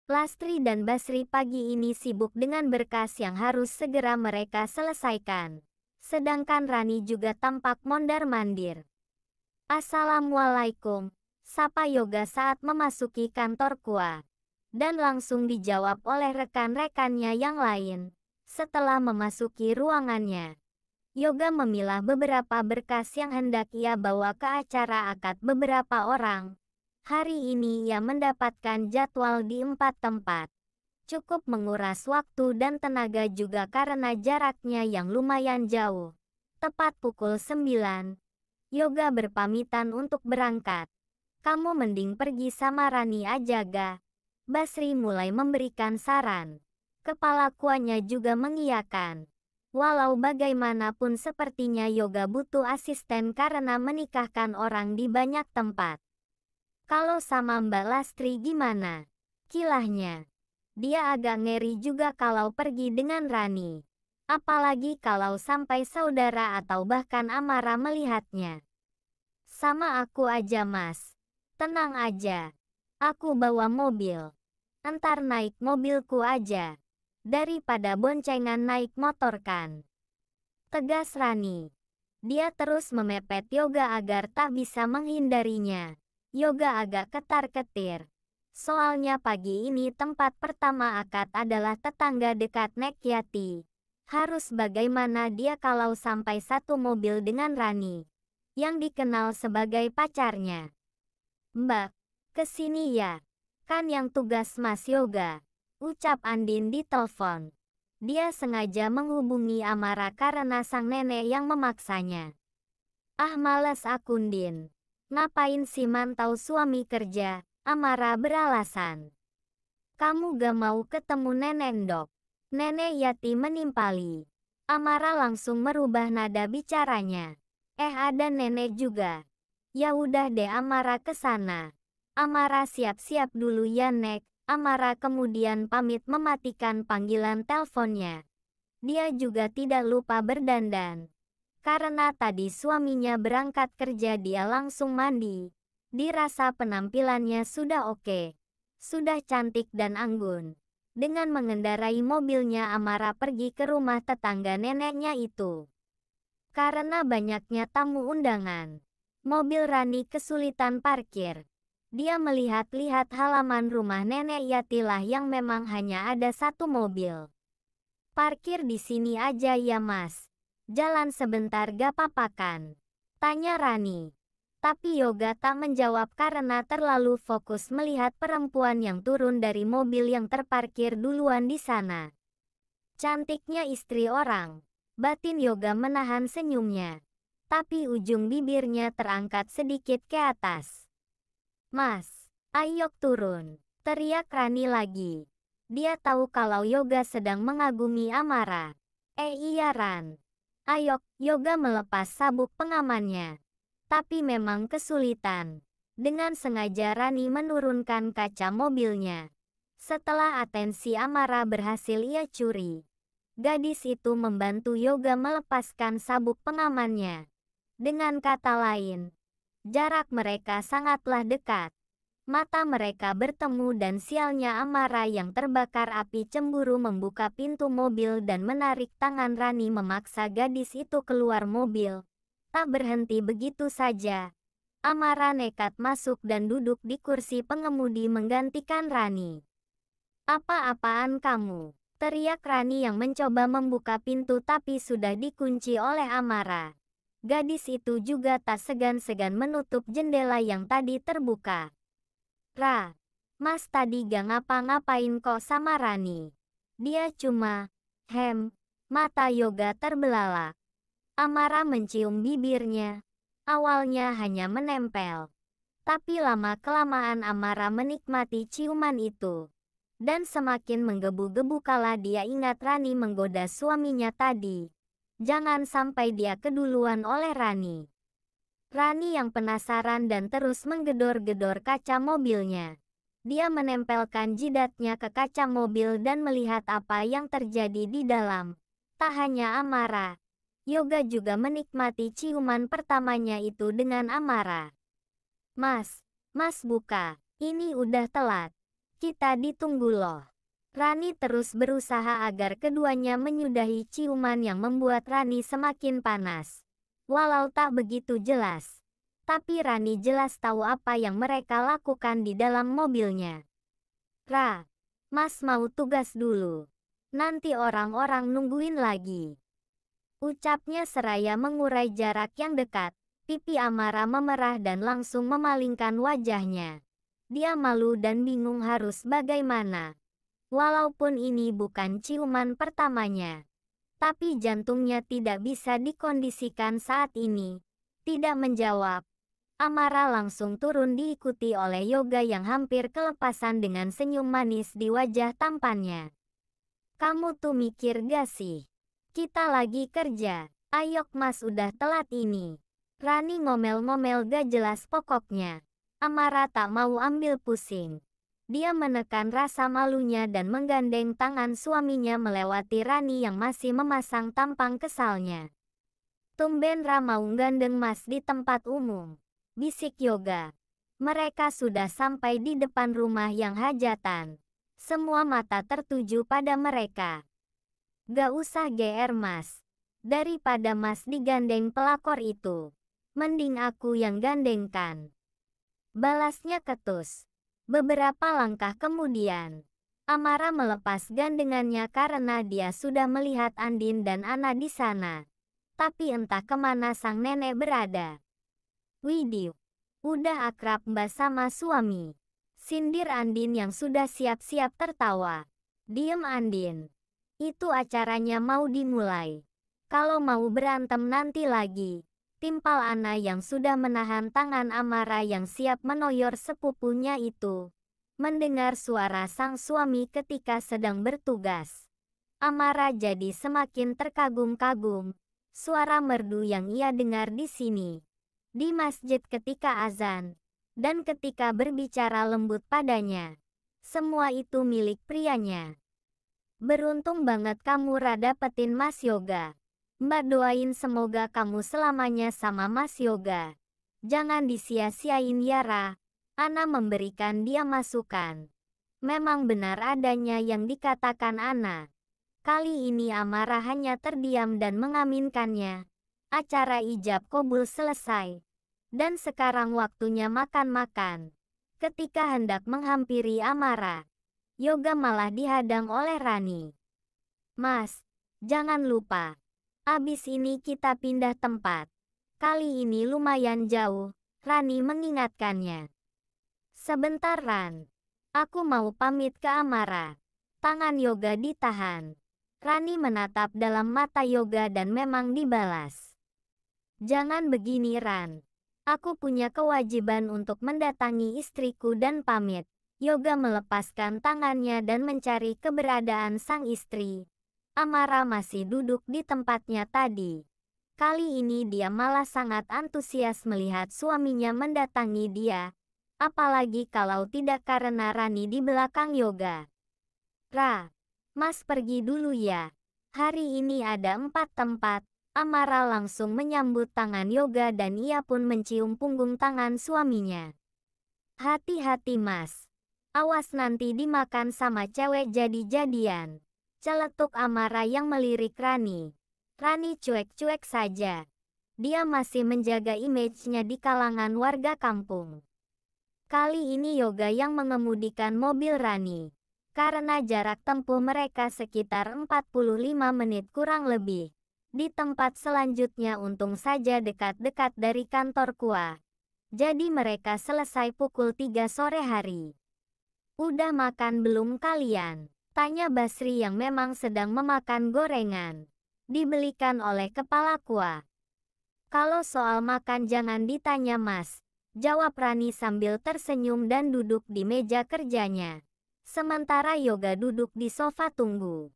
Lastri dan Basri pagi ini sibuk dengan berkas yang harus segera mereka selesaikan. Sedangkan Rani juga tampak mondar-mandir. "Assalamualaikum," sapa Yoga saat memasuki kantor KUA. Dan langsung dijawab oleh rekan-rekannya yang lain. Setelah memasuki ruangannya, Yoga memilah beberapa berkas yang hendak ia bawa ke acara akad beberapa orang. Hari ini ia mendapatkan jadwal di 4 tempat. Cukup menguras waktu dan tenaga juga karena jaraknya yang lumayan jauh. Tepat pukul 9, Yoga berpamitan untuk berangkat. "Kamu mending pergi sama Rani aja ga?" Basri mulai memberikan saran. Kepala kuanya juga mengiyakan. Walau bagaimanapun sepertinya Yoga butuh asisten karena menikahkan orang di banyak tempat. "Kalau sama Mbak Lastri gimana?" kilahnya. Dia agak ngeri juga kalau pergi dengan Rani. Apalagi kalau sampai saudara atau bahkan Amara melihatnya. "Sama aku aja Mas. Tenang aja. Aku bawa mobil. Entar naik mobilku aja. Daripada boncengan naik motor kan," tegas Rani. Dia terus memepet Yoga agar tak bisa menghindarinya. Yoga agak ketar-ketir. Soalnya pagi ini tempat pertama akad adalah tetangga dekat Nekyati. Harus bagaimana dia kalau sampai satu mobil dengan Rani, yang dikenal sebagai pacarnya. "Mbak, kesini ya. Kan yang tugas Mas Yoga," ucap Andin di telepon. Dia sengaja menghubungi Amara karena sang nenek yang memaksanya. "Ah males aku Din. Ngapain sih mantau suami kerja?" Amara beralasan. "Kamu gak mau ketemu nenek Ndok?" Nenek Yati menimpali. Amara langsung merubah nada bicaranya. Ada nenek juga. "Ya udah deh Amara ke sana." "Amara siap-siap dulu ya Nek." Amara kemudian pamit mematikan panggilan teleponnya. Dia juga tidak lupa berdandan. Karena tadi suaminya berangkat kerja dia langsung mandi. Dirasa penampilannya sudah oke. Sudah cantik dan anggun. Dengan mengendarai mobilnya Amara pergi ke rumah tetangga neneknya itu. Karena banyaknya tamu undangan, mobil Rani kesulitan parkir. Dia melihat-lihat halaman rumah nenek Yatilah yang memang hanya ada satu mobil. "Parkir di sini aja ya Mas. Jalan sebentar gak apa-apa kan?" tanya Rani. Tapi Yoga tak menjawab karena terlalu fokus melihat perempuan yang turun dari mobil yang terparkir duluan di sana. Cantiknya istri orang. Batin Yoga menahan senyumnya. Tapi ujung bibirnya terangkat sedikit ke atas. "Mas, ayo turun," teriak Rani lagi. Dia tahu kalau Yoga sedang mengagumi Amara. Iya Ran. Ayo." Yoga melepas sabuk pengamannya. Tapi memang kesulitan. Dengan sengaja Rani menurunkan kaca mobilnya. Setelah atensi Amara berhasil ia curi, gadis itu membantu Yoga melepaskan sabuk pengamannya. Dengan kata lain, jarak mereka sangatlah dekat. Mata mereka bertemu dan sialnya Amara yang terbakar api cemburu membuka pintu mobil dan menarik tangan Rani memaksa gadis itu keluar mobil. Tak berhenti begitu saja. Amara nekat masuk dan duduk di kursi pengemudi menggantikan Rani. "Apa-apaan kamu?" teriak Rani yang mencoba membuka pintu tapi sudah dikunci oleh Amara. Gadis itu juga tak segan-segan menutup jendela yang tadi terbuka. Mas tadi gak ngapa-ngapain kok sama Rani. Dia cuma..." Mata Yoga terbelalak. Amara mencium bibirnya. Awalnya hanya menempel. Tapi lama-kelamaan Amara menikmati ciuman itu. Dan semakin menggebu-gebu kala dia ingat Rani menggoda suaminya tadi. Jangan sampai dia keduluan oleh Rani. Rani yang penasaran dan terus menggedor-gedor kaca mobilnya. Dia menempelkan jidatnya ke kaca mobil dan melihat apa yang terjadi di dalam. Tak hanya Amara, Yoga juga menikmati ciuman pertamanya itu dengan Amara. Mas buka. Ini udah telat." Kita ditunggu loh. Rani terus berusaha agar keduanya menyudahi ciuman yang membuat Rani semakin panas. Walau tak begitu jelas, tapi Rani jelas tahu apa yang mereka lakukan di dalam mobilnya. Mas mau tugas dulu. Nanti orang-orang nungguin lagi. Ucapnya seraya mengurai jarak yang dekat. Pipi Amara memerah dan langsung memalingkan wajahnya. Dia malu dan bingung harus bagaimana. Walaupun ini bukan ciuman pertamanya, tapi jantungnya tidak bisa dikondisikan saat ini. Tidak menjawab. Amara langsung turun diikuti oleh Yoga yang hampir kelepasan dengan senyum manis di wajah tampannya. Kamu tuh mikir gak sih? Kita lagi kerja. Ayok Mas udah telat ini. Rani ngomel-ngomel gak jelas pokoknya. Amara tak mau ambil pusing. Dia menekan rasa malunya dan menggandeng tangan suaminya melewati Rani yang masih memasang tampang kesalnya. Tumben Ra mau gandeng Mas di tempat umum, bisik Yoga. Mereka sudah sampai di depan rumah yang hajatan. Semua mata tertuju pada mereka. Gak usah GR Mas. Daripada Mas digandeng pelakor itu, mending aku yang gandengkan. Balasnya ketus. Beberapa langkah kemudian, Amara melepas gandengannya karena dia sudah melihat Andin dan Ana di sana. Tapi entah kemana sang nenek berada. Widih, udah akrab mbak sama suami. Sindir Andin yang sudah siap-siap tertawa. Diem Andin. Itu acaranya mau dimulai. Kalau mau berantem nanti lagi. Timpal Ana yang sudah menahan tangan Amara yang siap menoyor sepupunya itu. Mendengar suara sang suami ketika sedang bertugas. Amara jadi semakin terkagum-kagum. Suara merdu yang ia dengar di sini, di masjid ketika azan, dan ketika berbicara lembut padanya. Semua itu milik prianya. Beruntung banget kamu Ra dapetin Mas Yoga. Mbak doain semoga kamu selamanya sama Mas Yoga. Jangan disia-siain ya Ra. Ana memberikan dia masukan. Memang benar adanya yang dikatakan Ana. Kali ini Amara hanya terdiam dan mengaminkannya. Acara ijab kabul selesai. Dan sekarang waktunya makan-makan. Ketika hendak menghampiri Amara, Yoga malah dihadang oleh Rani. Mas, jangan lupa. Abis ini kita pindah tempat. Kali ini lumayan jauh, Rani mengingatkannya. Sebentar Ran. Aku mau pamit ke Amara. Tangan Yoga ditahan. Rani menatap dalam mata Yoga dan memang dibalas. Jangan begini Ran. Aku punya kewajiban untuk mendatangi istriku dan pamit. Yoga melepaskan tangannya dan mencari keberadaan sang istri. Amara masih duduk di tempatnya tadi. Kali ini dia malah sangat antusias melihat suaminya mendatangi dia. Apalagi kalau tidak karena Rani di belakang Yoga. Ra. Mas pergi dulu ya. Hari ini ada 4 tempat. Amara langsung menyambut tangan Yoga dan ia pun mencium punggung tangan suaminya. Hati-hati Mas. Awas nanti dimakan sama cewek jadi-jadian. Celetuk Amara yang melirik Rani. Rani cuek-cuek saja. Dia masih menjaga image-nya di kalangan warga kampung. Kali ini Yoga yang mengemudikan mobil Rani. Karena jarak tempuh mereka sekitar 45 menit kurang lebih. Di tempat selanjutnya untung saja dekat-dekat dari kantor Kua. Jadi mereka selesai pukul 3 sore hari. Udah makan belum kalian? Tanya Basri yang memang sedang memakan gorengan. Dibelikan oleh kepala Kua. Kalau soal makan jangan ditanya Mas. Jawab Rani sambil tersenyum dan duduk di meja kerjanya. Sementara Yoga duduk di sofa tunggu.